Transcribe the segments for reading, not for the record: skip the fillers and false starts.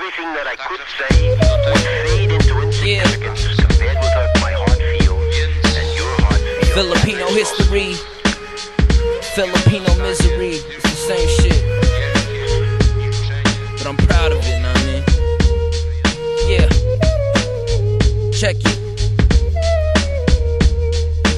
Everything that I could say would fade into insignificance compared with what my heart feels and your heart feels. Filipino history, Filipino misery. It's the same shit, but I'm proud of it, know what I mean? Yeah. Check it.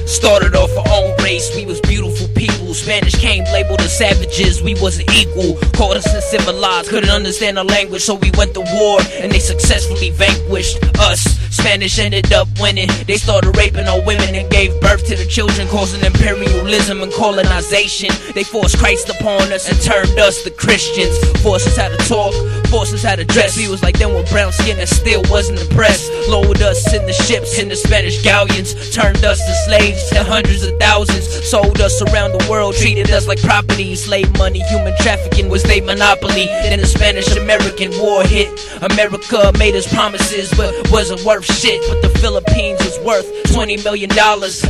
Started off our own race, we was beautiful people. Spanish came, labeled us savages, we wasn't equal. Called us uncivilized, couldn't understand our language, so we went to war, and they successfully vanquished us. Spanish ended up winning. They started raping our women and gave birth to the children, causing imperialism and colonization. They forced Christ upon us and turned us to Christians. Forced us how to talk, forced us how to dress. We was like them with brown skin that still wasn't impressed. Lowered us in the ships, in the Spanish galleons. Turned us to slaves to hundreds of thousands. Sold us around the world, treated us like property. Slave money, human trafficking was their monopoly. Then the Spanish-American war hit. America made us promises, but wasn't worth shit. But the Philippines was worth $20 million.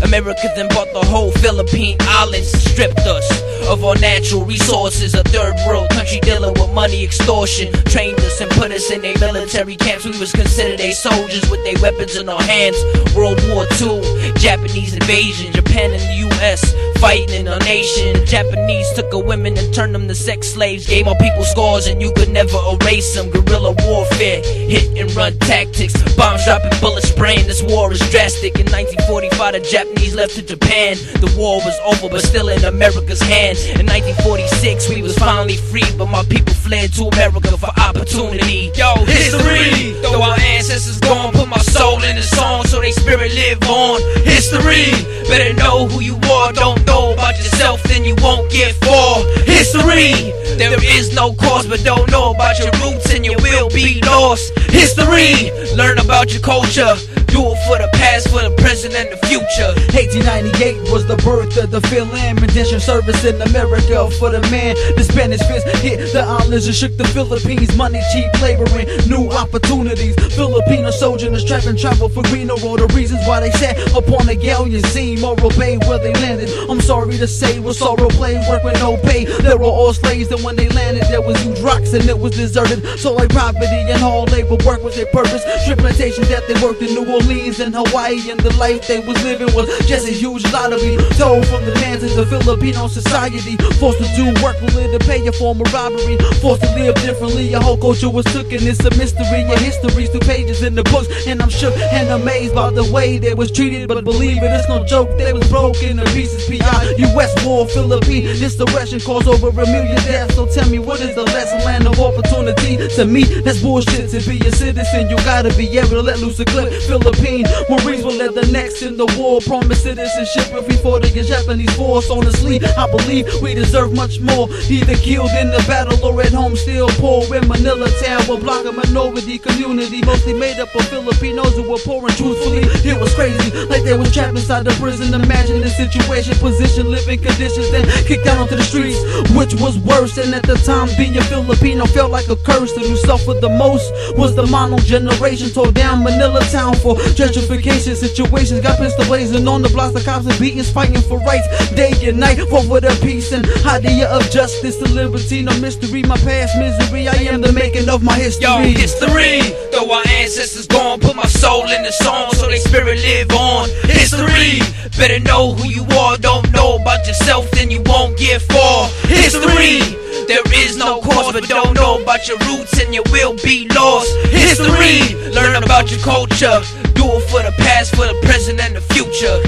America then bought the whole Philippine islands, stripped us of our natural resources. A third world country dealing with money extortion. Trained us and put us in their military camps. We was considered they soldiers with their weapons in our hands. World War II, Japanese invasion, Japan and the US fighting in our nation. The Japanese took our women and turned them to sex slaves. Gave our people scars and you could never erase them. Guerrilla warfare, hit and run tactics. Bombs dropping, bullets spraying. This war is drastic. In 1945 the Japanese left to Japan. The war was over but still in America's hand. In 1946 we was finally free, but my people fled to America for opportunity. Yo, history! Though our ancestors gone, put my soul in the song so they spirit live on. History! Better know who you are, don't know about yourself, then you won't get far. History! There is no cause, but don't know about your roots and you will be lost. History! Learn about your culture. Do it for the past, for the present, and the future. 1898 was the birth of the film rendition service in America for the man. The Spanish fist hit the islands and shook the Philippines. Money, cheap laboring, new opportunities. Filipino sojourners trapping travel for greener road. The reasons why they sat upon the galleon scene or obeyed where they landed. I'm sorry to say, with sorrow play, work with no pay. They were all slaves, and when they landed, there was huge rocks and it was deserted. So like property and hard labor work was their purpose. Strip plantations that they worked in New Orleans and Hawaii, and the life they was living was just a huge lottery. Told from the lands of Filipino society. Forced to do work only to pay a form of robbery. Forced to live differently, your whole culture was taken. It's a mystery, your history's 2 pages in the books. And I'm shook and amazed by the way they was treated. But believe it, it's no joke, they was broken to pieces. P.I.U.S. war, Philippine insurrection caused over 1 million deaths. So tell me, what is the lesson? Land of opportunity. To me, that's bullshit. To be a citizen, you gotta be able to let loose a clip. Philippine Marines were led the next in the war. Promised citizenship if we fought against Japanese force. Honestly, I believe we deserve much more. Either killed in the battle or at home still poor. In Manila town, we're blocking minority community, mostly made up of Filipinos who were poor. And truthfully, it was crazy, like they was trapped inside the prison. Imagine the situation, position, living conditions, then kicked out onto the streets, which was worse. And at the time, being a Filipino felt like a curse. To who suffered the most was the mono generation. Tore down Manila town for gentrification situations. Got pistol blazing on the blocks, the cops and beatings, fighting for rights day and night. Fought for their peace and idea of justice to liberty. No mystery, my past misery. I am the making of my history. Yo, history! Though our ancestors gone, put my soul in the song so they spirit live on. History! Better know who you are, don't know about yourself, then you won't get far. History! There is no cause, but don't know about your roots and you will be lost. History! Learn about your culture. Do it for the past, for the present, and the future.